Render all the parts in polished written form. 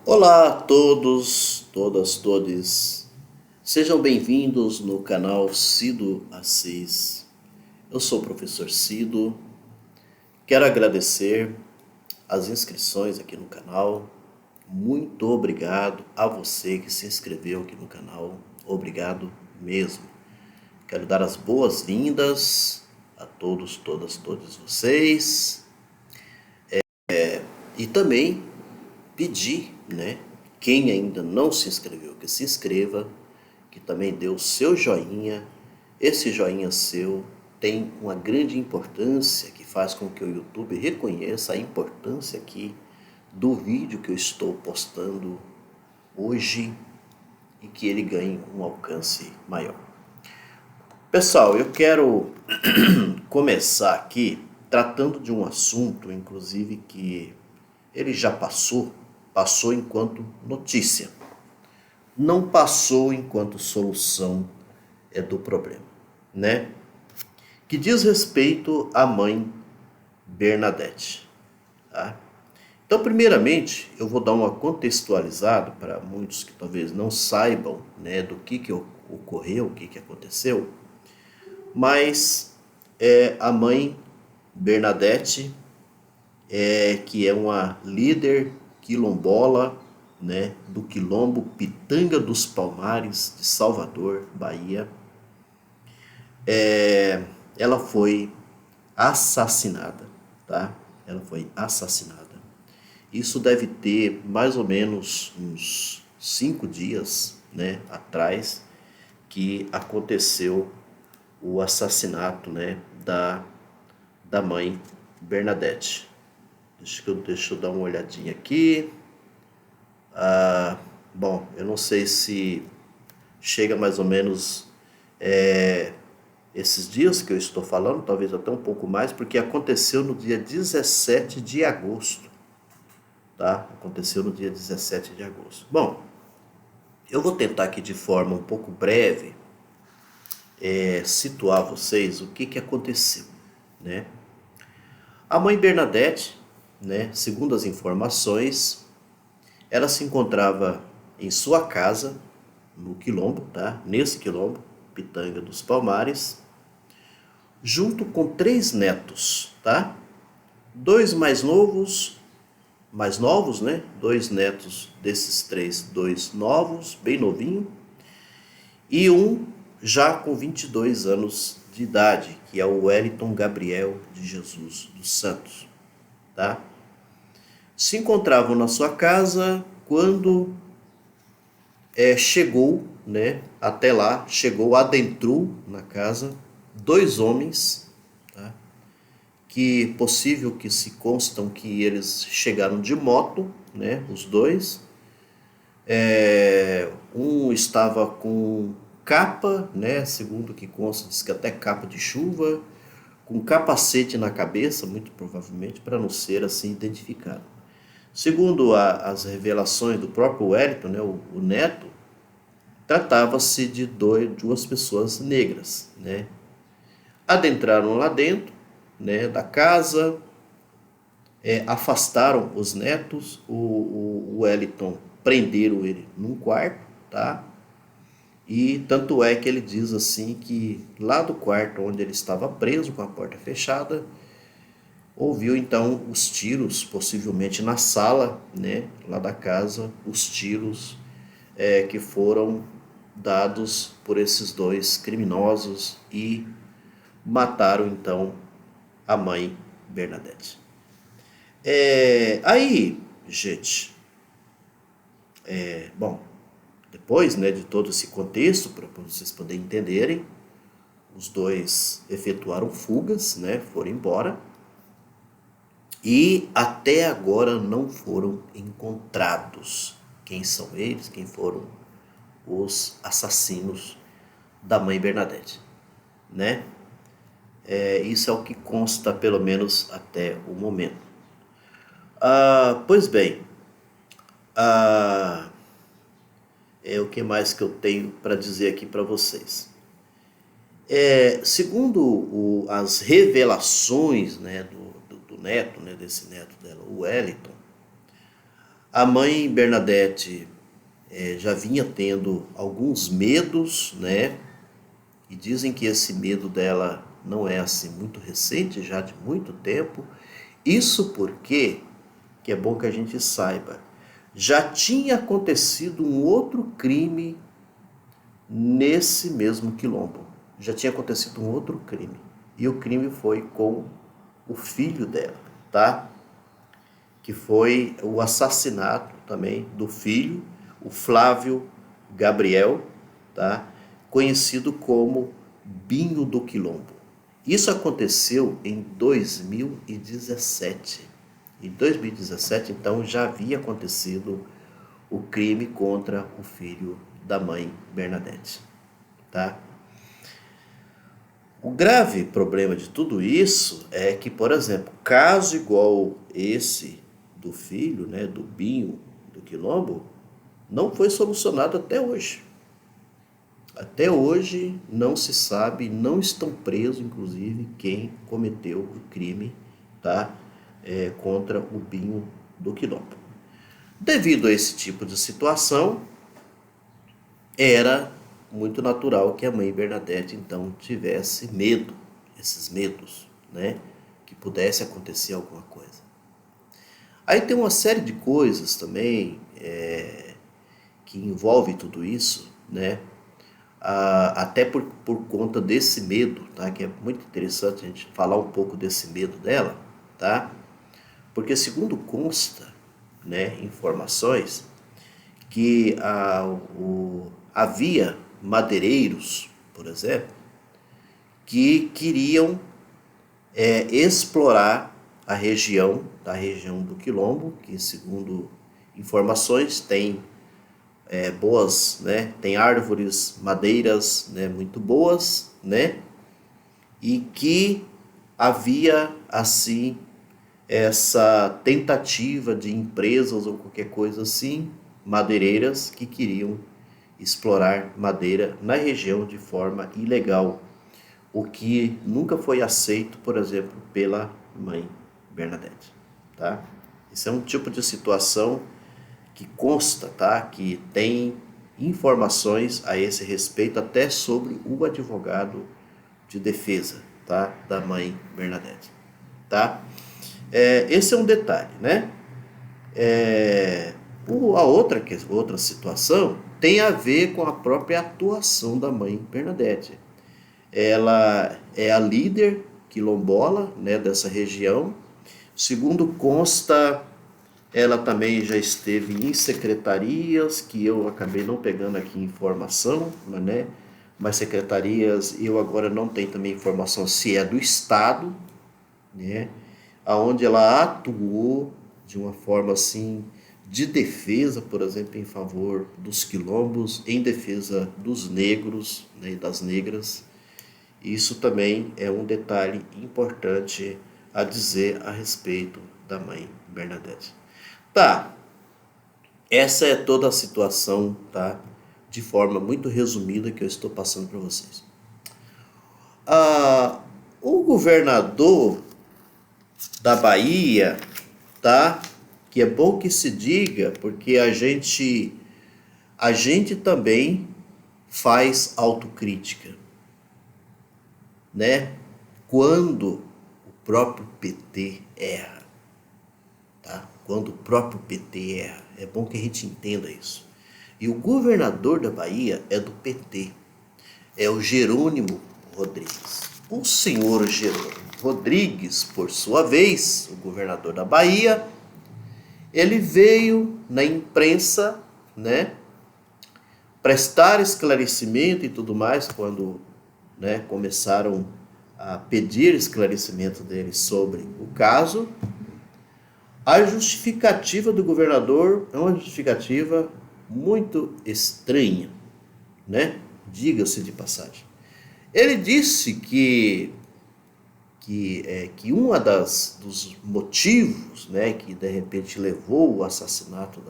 Olá a todos, todas, todes. Sejam bem-vindos no canal Cido Assis. Eu sou o professor Cido. Quero agradecer as inscrições aqui no canal. Muito obrigado a você que se inscreveu aqui no canal. Obrigado mesmo. Quero dar as boas-vindas a todos, todas, todos vocês. E também pedir, quem ainda não se inscreveu, que se inscreva, que também dê o seu joinha. Esse joinha seu tem uma grande importância, que faz com que o YouTube reconheça a importância aqui do vídeo que eu estou postando hoje e que ele ganhe um alcance maior. Pessoal, eu quero começar aqui tratando de um assunto, inclusive, que ele já passou enquanto notícia. Não passou enquanto solução do problema, né? Que diz respeito à mãe Bernadette, tá? Então, primeiramente, eu vou dar uma contextualizada para muitos que talvez não saibam, do que ocorreu, o que aconteceu, mas a mãe Bernadette, que é uma líder quilombola, do quilombo Pitanga dos Palmares, de Salvador, Bahia. Ela foi assassinada, tá? Ela foi assassinada. Isso deve ter mais ou menos uns 5 dias, atrás, que aconteceu o assassinato, da mãe Bernadette. Deixa eu dar uma olhadinha aqui. Bom, eu não sei se chega mais ou menos esses dias que eu estou falando, talvez até um pouco mais, porque aconteceu no dia 17 de agosto, tá? Aconteceu no dia 17 de agosto. Bom, eu vou tentar aqui de forma um pouco breve situar vocês o que aconteceu, né? A mãe Bernadette, segundo as informações, ela se encontrava em sua casa, no quilombo, tá? Nesse quilombo, Pitanga dos Palmares, junto com 3 netos, tá? 2 mais novos, 2 netos desses 3, 2 novos, bem novinho, e um já com 22 anos de idade, que é o Wellington Gabriel de Jesus dos Santos, tá? Se encontravam na sua casa quando chegou, até lá, adentrou na casa 2 homens, tá? Que possível que se constam que eles chegaram de moto, os dois. Um estava com capa, segundo que consta, diz que até capa de chuva, com capacete na cabeça, muito provavelmente, para não ser assim identificado. Segundo as revelações do próprio Wellington, o neto, tratava-se de 2 pessoas negras, Adentraram lá dentro, da casa, afastaram os netos, o Wellington prenderam ele num quarto, tá? E tanto é que ele diz assim que lá do quarto onde ele estava preso, com a porta fechada, ouviu então os tiros, possivelmente na sala, lá da casa, os tiros que foram dados por esses 2 criminosos e mataram então a mãe Bernadette. Aí, gente, bom, depois, de todo esse contexto, para vocês poderem entenderem, os 2 efetuaram fugas, foram embora, e até agora não foram encontrados quem são eles, quem foram os assassinos da mãe Bernadette, isso é o que consta, pelo menos até o momento. Pois bem, o que mais que eu tenho para dizer aqui para vocês? Segundo as revelações, do neto, desse neto dela, o Wellington, A mãe Bernadette já vinha tendo alguns medos, né? E dizem que esse medo dela não é assim muito recente, já de muito tempo. Isso porque, que é bom que a gente saiba, já tinha acontecido um outro crime nesse mesmo quilombo. Já tinha acontecido um outro crime. E o crime foi com o filho dela, tá? Que foi o assassinato também do filho, o Flávio Gabriel, tá? Conhecido como Binho do Quilombo. Isso aconteceu em 2017. Em 2017, então, já havia acontecido o crime contra o filho da mãe Bernadette, tá? O grave problema de tudo isso é que, por exemplo, caso igual esse do filho, né, do Binho do Quilombo, não foi solucionado até hoje. Até hoje não se sabe, não estão presos, inclusive, quem cometeu o crime, tá? Contra o Binho do Quilombo. Devido a esse tipo de situação, era muito natural que a mãe Bernadette então tivesse medo, esses medos, né? Que pudesse acontecer alguma coisa. Aí tem uma série de coisas também que envolve tudo isso, né? Até por conta desse medo, tá? Que é muito interessante a gente falar um pouco desse medo dela, tá? Porque segundo consta, né, informações, que havia madeireiros, por exemplo, que queriam explorar a região do Quilombo, que segundo informações tem boas, né? Tem árvores, madeiras, né? Muito boas, né? E que havia assim essa tentativa de empresas ou qualquer coisa assim, madeireiras, que queriam explorar madeira na região de forma ilegal, o que nunca foi aceito, por exemplo, pela mãe Bernadette, tá? Esse é um tipo de situação que consta, tá? Que tem informações a esse respeito até sobre o advogado de defesa, tá? Da mãe Bernadette, tá? Esse é um detalhe, né? A outra situação tem a ver com a própria atuação da mãe Bernadette. Ela é a líder quilombola, né, dessa região. Segundo consta, ela também já esteve em secretarias, que eu acabei não pegando aqui informação, né? Mas secretarias, eu agora não tenho também informação se é do Estado, né? Onde ela atuou de uma forma assim de defesa, por exemplo, em favor dos quilombos, em defesa dos negros, né, e das negras. Isso também é um detalhe importante a dizer a respeito da mãe Bernadette. Tá, essa é toda a situação, tá? De forma muito resumida que eu estou passando para vocês. O governador da Bahia, tá? Que é bom que se diga, porque a gente também faz autocrítica, né? Quando o próprio PT erra, tá? Quando o próprio PT erra, é bom que a gente entenda isso. E o governador da Bahia é do PT, é o Jerônimo Rodrigues. O senhor Jerônimo Rodrigues, por sua vez, o governador da Bahia, ele veio na imprensa, né, prestar esclarecimento e tudo mais, quando, né, começaram a pedir esclarecimento dele sobre o caso. A justificativa do governador é uma justificativa muito estranha, né? Diga-se de passagem. Ele disse que um dos motivos, né, que de repente levou o assassinato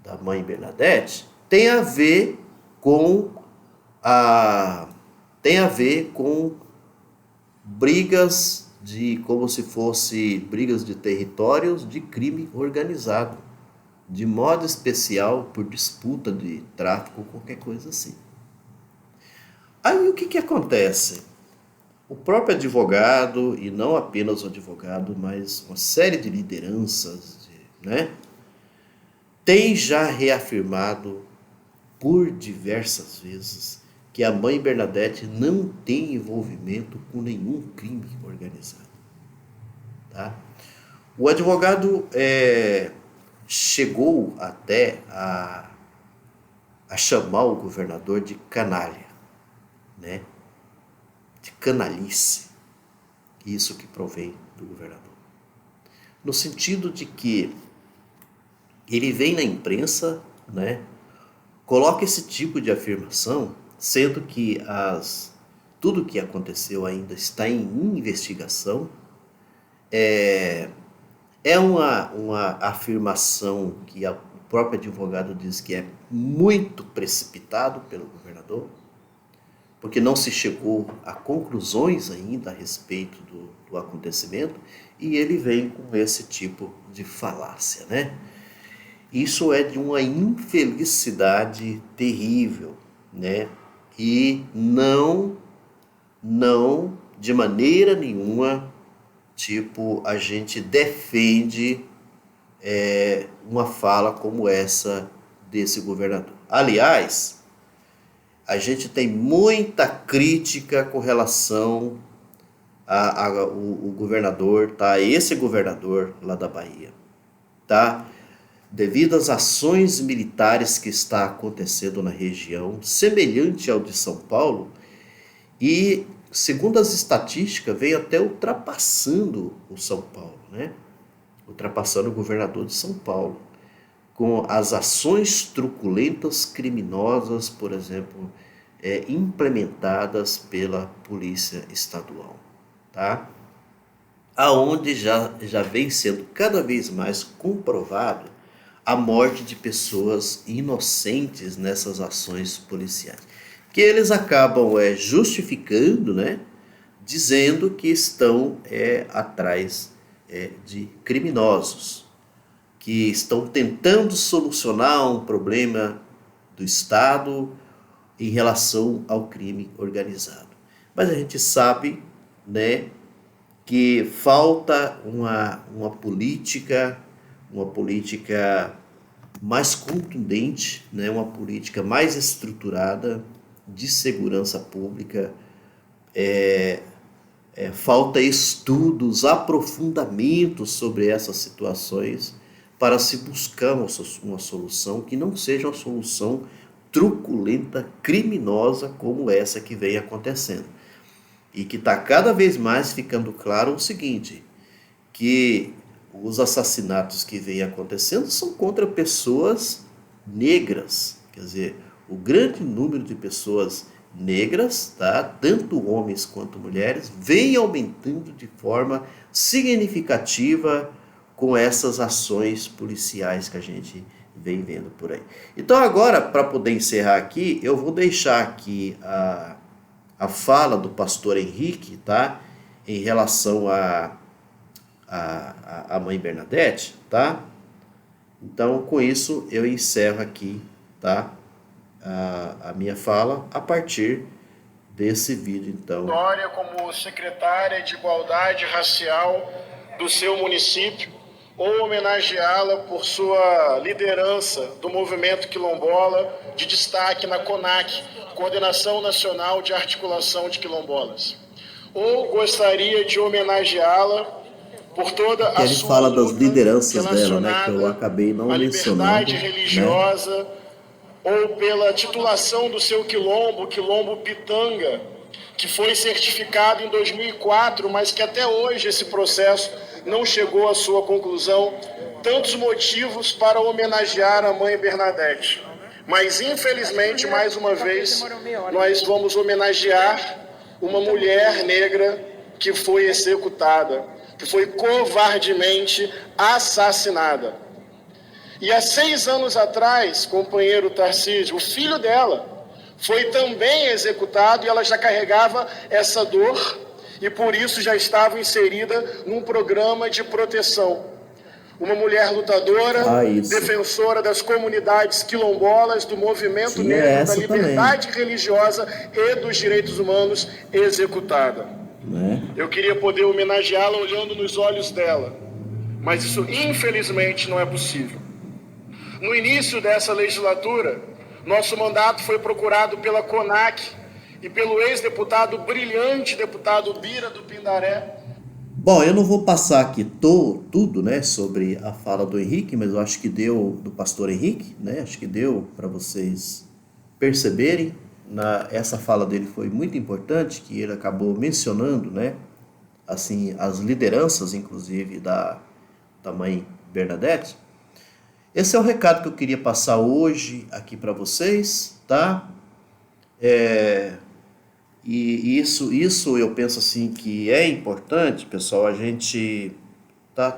da mãe Bernadette tem a ver com brigas como se fosse brigas de territórios de crime organizado, de modo especial por disputa de tráfico, qualquer coisa assim. Aí o que acontece? O próprio advogado, e não apenas o advogado, mas uma série de lideranças, né, tem já reafirmado por diversas vezes que a mãe Bernadette não tem envolvimento com nenhum crime organizado. Tá? O advogado chegou até a chamar o governador de canalha, né? De canalice. Isso que provém do governador. No sentido de que ele vem na imprensa, né? Coloca esse tipo de afirmação, sendo que tudo o que aconteceu ainda está em investigação. É uma afirmação que o próprio advogado diz que é muito precipitado pelo governador, porque não se chegou a conclusões ainda a respeito do acontecimento, e ele vem com esse tipo de falácia, né? Isso é de uma infelicidade terrível, né? E não de maneira nenhuma, tipo, a gente defende uma fala como essa desse governador. Aliás, a gente tem muita crítica com relação o governador, tá? Esse governador lá da Bahia, tá? Devido às ações militares que está acontecendo na região, semelhante ao de São Paulo, e segundo as estatísticas, vem até ultrapassando o São Paulo, né? Ultrapassando o governador de São Paulo, com as ações truculentas, criminosas, por exemplo, implementadas pela Polícia Estadual, tá? Aonde já vem sendo cada vez mais comprovado a morte de pessoas inocentes nessas ações policiais, que eles acabam justificando, né, dizendo que estão atrás de criminosos, que estão tentando solucionar um problema do Estado em relação ao crime organizado. Mas a gente sabe, né, que falta uma política mais contundente, né, uma política mais estruturada de segurança pública. Falta estudos, aprofundamentos sobre essas situações para se buscar uma solução que não seja uma solução truculenta, criminosa como essa que vem acontecendo. E que está cada vez mais ficando claro o seguinte, que os assassinatos que vêm acontecendo são contra pessoas negras. Quer dizer, o grande número de pessoas negras, tá? Tanto homens quanto mulheres, vem aumentando de forma significativa com essas ações policiais que a gente vem vendo por aí. Então agora, para poder encerrar aqui, eu vou deixar aqui a fala do pastor Henrique, tá? Em relação a mãe Bernadette, tá? Então, com isso, eu encerro aqui, tá? A minha fala a partir desse vídeo, então. Glória como secretária de Igualdade Racial do seu município, ou homenageá-la por sua liderança do movimento quilombola de destaque na CONAC, Coordenação Nacional de Articulação de Quilombolas. Ou gostaria de homenageá-la por toda a sua ele fala das lideranças dela, né, que eu relacionada acabei não à mencionando, liberdade né? religiosa, ou pela titulação do seu quilombo, Quilombo Pitanga, que foi certificado em 2004, mas que até hoje esse processo não chegou à sua conclusão. Tantos motivos para homenagear a mãe Bernadette. Mas, infelizmente, mais uma vez, nós vamos homenagear uma mulher negra que foi executada, que foi covardemente assassinada. E há 6 anos atrás, companheiro Tarcísio, o filho dela foi também executado e ela já carregava essa dor e por isso já estava inserida num programa de proteção. uma mulher lutadora, isso. defensora das comunidades quilombolas, do movimento Tinha negro, da essa liberdade religiosa e dos direitos humanos, executada. Né? Eu queria poder homenageá-la olhando nos olhos dela, mas isso infelizmente não é possível. No início dessa legislatura, nosso mandato foi procurado pela CONAC e pelo ex-deputado, brilhante deputado Bira do Pindaré. Bom, eu não vou passar aqui tudo, né, sobre a fala do Henrique, mas eu acho que deu, do pastor Henrique, né, acho que deu para vocês perceberem. Essa fala dele foi muito importante, que ele acabou mencionando, né, assim, as lideranças, inclusive, da mãe Bernadette. Esse é o recado que eu queria passar hoje aqui para vocês, tá? E isso eu penso assim que é importante, pessoal, a gente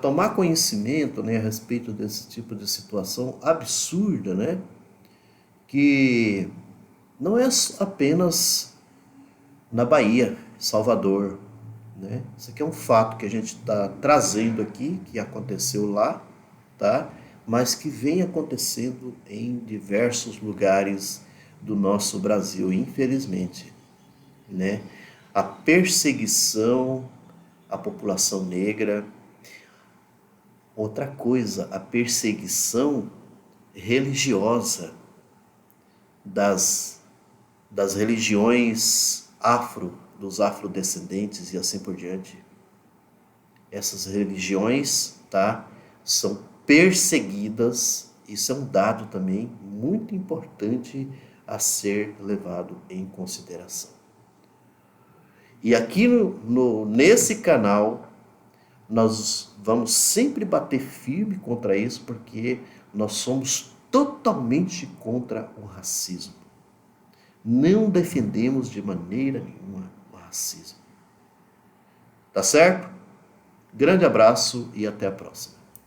tomar conhecimento, né, a respeito desse tipo de situação absurda, né? Que não é apenas na Bahia, Salvador, né? Isso aqui é um fato que a gente está trazendo aqui, que aconteceu lá, tá? Mas que vem acontecendo em diversos lugares do nosso Brasil, infelizmente, né? A perseguição à população negra. Outra coisa, a perseguição religiosa das religiões dos afrodescendentes e assim por diante. Essas religiões, tá, são perseguidas. Isso é um dado também muito importante a ser levado em consideração. E aqui nesse canal, nós vamos sempre bater firme contra isso, porque nós somos totalmente contra o racismo. Não defendemos de maneira nenhuma o racismo. Tá certo? Grande abraço e até a próxima.